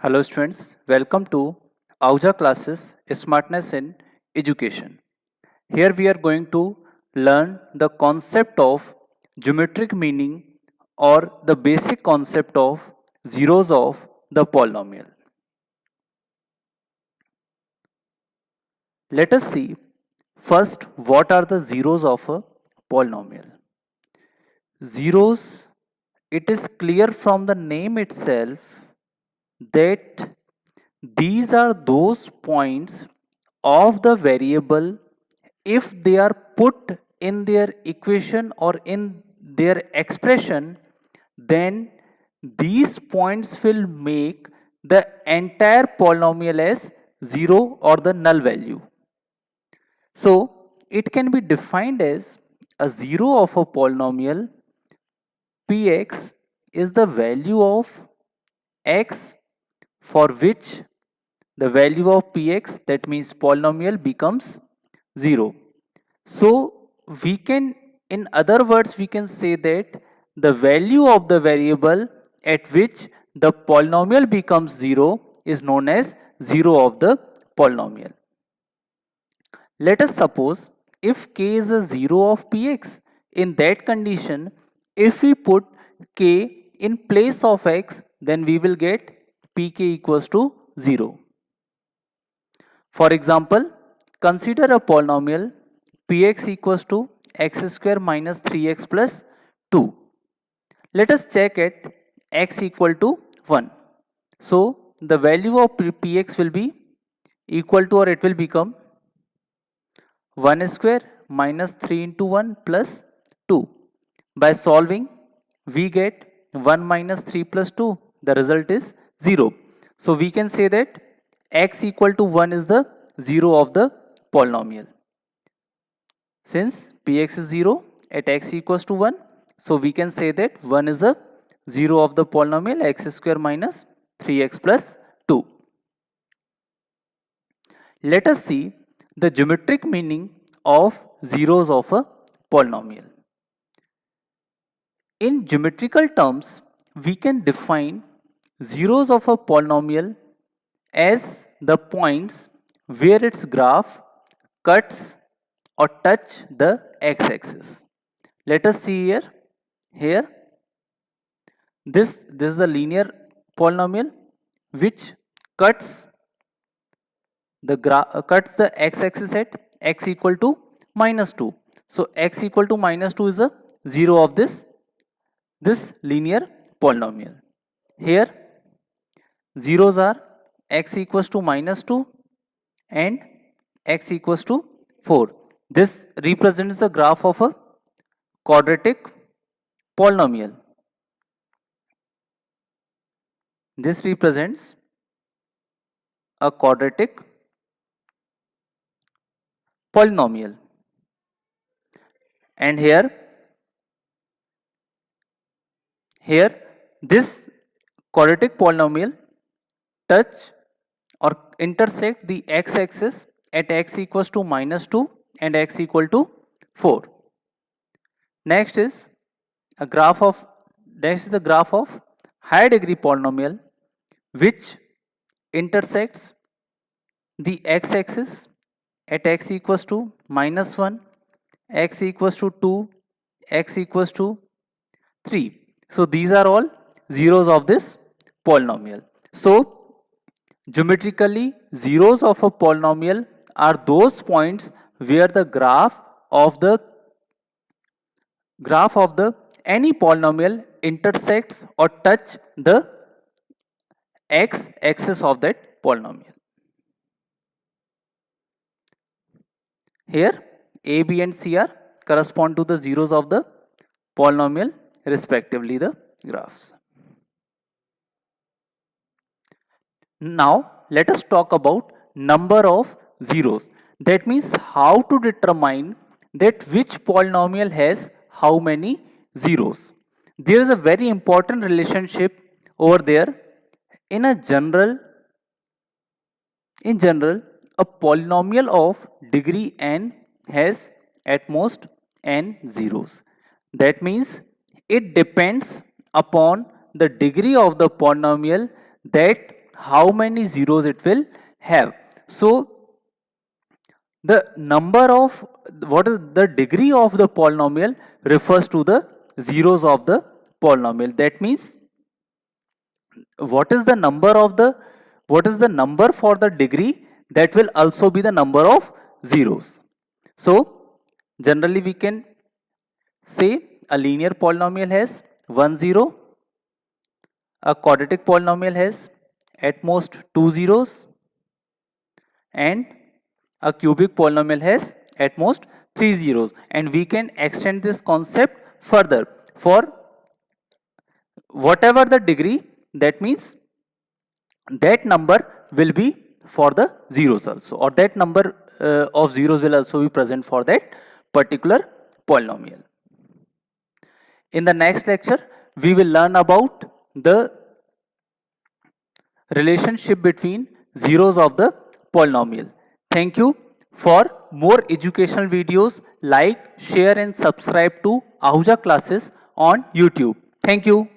Hello students, welcome to Auja classes Smartness in Education. Here we are going to learn the concept of geometric meaning or the basic concept of zeros of the polynomial. Let us see first what are the zeros of a polynomial. Zeros, it is clear from the name itself that these are those points of the variable if they are put in their equation or in their expression, then these points will make the entire polynomial as 0 or the null value. So it can be defined as a 0 of a polynomial px is the value of x for which the value of px, that means polynomial, becomes 0. So we can, in other words, we can say that the value of the variable at which the polynomial becomes 0 is known as 0 of the polynomial. Let us suppose if k is a 0 of px, in that condition, if we put k in place of x, then we will get pk equals to 0. For example, consider a polynomial px equals to x square minus 3x plus 2. Let us check at x equal to 1. So the value of px will be equal to, or it will become 1 square minus 3 into 1 plus 2. By solving, we get 1 minus 3 plus 2. The result is 0. So we can say that x equal to 1 is the 0 of the polynomial. Since px is 0 at x equals to 1, so we can say that 1 is a 0 of the polynomial x square minus 3x plus 2. Let us see the geometric meaning of zeros of a polynomial. In geometrical terms, we can define zeros of a polynomial as the points where its graph cuts or touch the x-axis. Let us see here. Here, this is the linear polynomial which cuts the x-axis at x equal to minus 2. So x equal to minus 2 is a 0 of this linear polynomial. Here zeros are x equals to minus 2 and x equals to 4. This represents the graph of a quadratic polynomial. This represents a quadratic polynomial. And here this quadratic polynomial touch or intersect the x-axis at x equals to minus 2 and x equal to 4. Next is the graph of higher degree polynomial which intersects the x-axis at x equals to minus 1, x equals to 2, x equals to 3. So these are all zeros of this polynomial. So geometrically, zeros of a polynomial are those points where the graph of the any polynomial intersects or touch the x-axis of that polynomial. Here a, b and c are correspond to the zeros of the polynomial, respectively the graphs. Now let us talk about number of zeros. That means how to determine that which polynomial has how many zeros. There is a very important relationship over there. In general, a polynomial of degree n has at most n zeros. That means it depends upon the degree of the polynomial that how many zeros it will have. So the number of, what is the degree of the polynomial refers to the zeros of the polynomial. That means what is the number of the, what is the number for the degree, that will also be the number of zeros. So generally we can say a linear polynomial has 1 0, a quadratic polynomial has at most 2 zeros, and a cubic polynomial has at most 3 zeros. And we can extend this concept further for whatever the degree, that means that number will be for the zeros also, or that number of zeros will also be present for that particular polynomial. In the next lecture, we will learn about the relationship between zeros of the polynomial. Thank you. For more educational videos, like, share and subscribe to Ahuja classes on YouTube. Thank you.